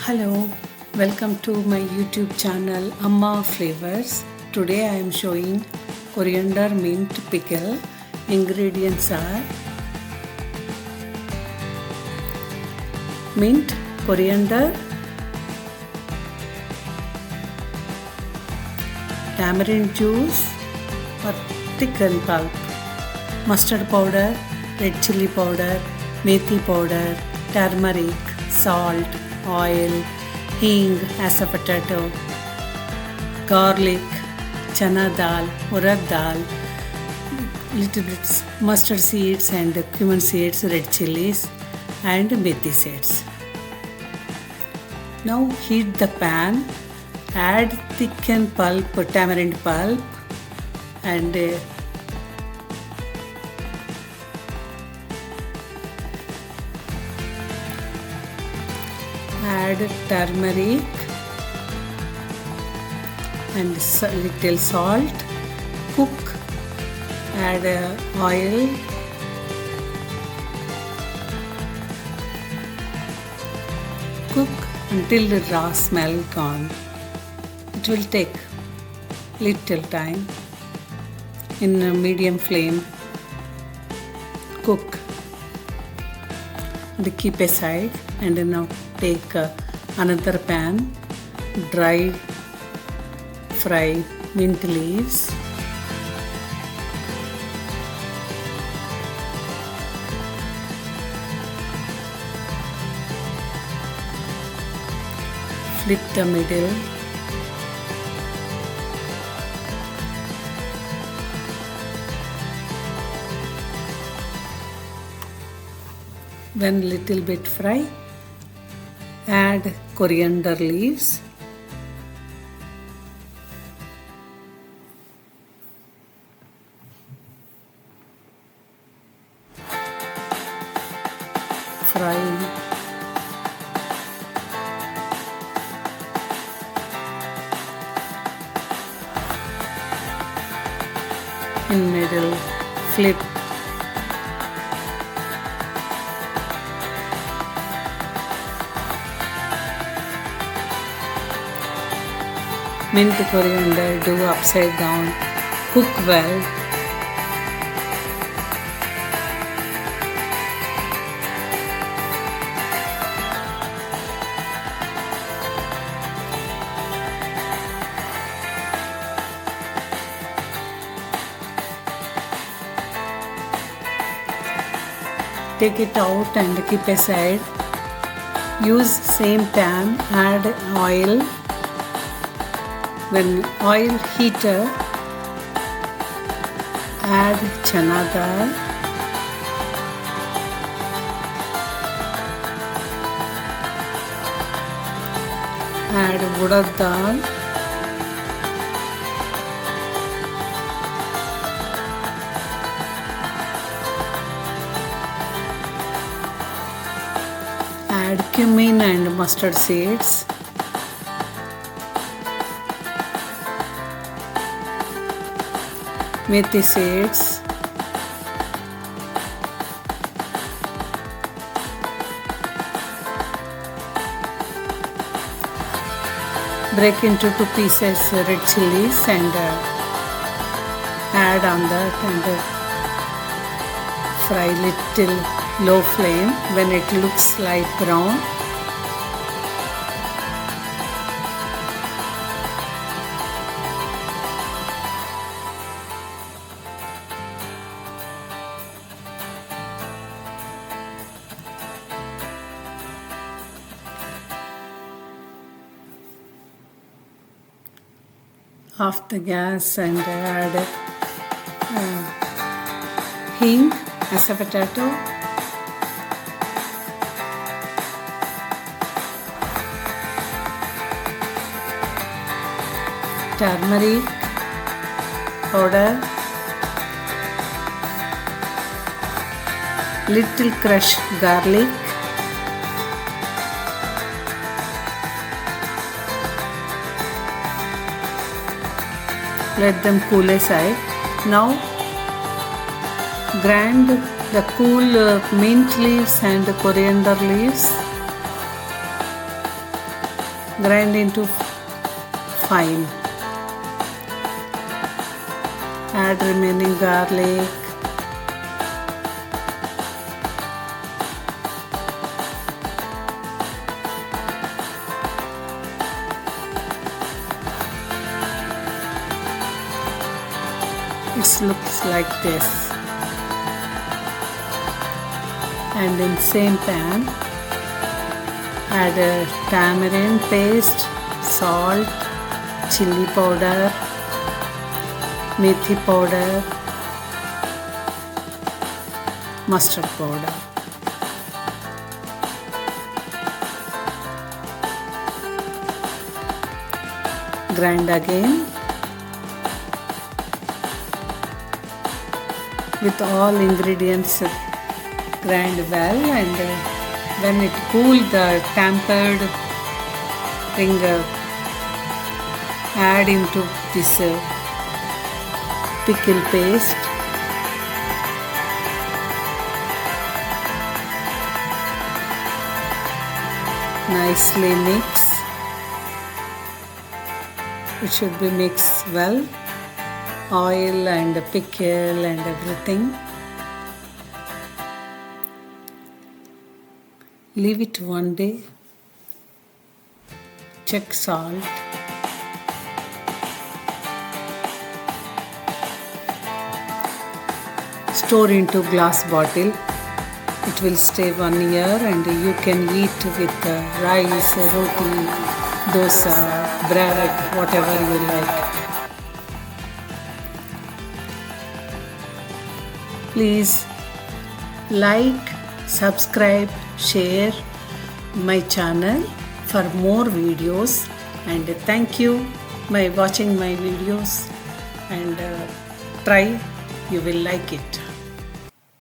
Hello, welcome to my YouTube channel Amma Flavors. Today I am showing coriander mint pickle. Ingredients are mint, coriander, tamarind juice or thickened pulp, mustard powder, red chili powder, methi powder, turmeric, salt, oil, hing as a potato, garlic, chana dal, urad dal, little bit mustard seeds and cumin seeds, red chilies and methi seeds. Now heat the pan, add thickened pulp, tamarind pulp and add turmeric and little salt. Cook. Add oil. Cook until the raw smell gone. It will take little time in a medium flame. Cook and keep aside. And now take another pan, dry fry mint leaves, flip the middle, when little bit fry, add coriander leaves, fry in middle, flip mint coriander, do upside down, cook well. Take it out and keep aside. Use same pan, add oil. When oil heater, add chana dal, add urad dal, add cumin and mustard seeds, methi seeds, break into two pieces red chilies and add on that and fry little low flame. When it looks light brown, off the gas and add hing as a potato, turmeric powder, little crushed garlic, let them cool aside. Now grind the cool mint leaves and coriander leaves Grind into fine. Add remaining garlic. It looks like this. And in same pan, add a tamarind paste, salt, chili powder, methi powder, mustard powder. Grind again. With all ingredients grind well, and when it cool, the tampered thing add into this pickle paste. Nicely mix. It should be mixed well. Oil and pickle and everything. Leave it one day. Check salt. Store into glass bottle. It will stay 1 year, and you can eat with rice, roti, dosa, bread, whatever you like. Please like, subscribe, share my channel for more videos, and thank you for watching my videos, and try, you will like it.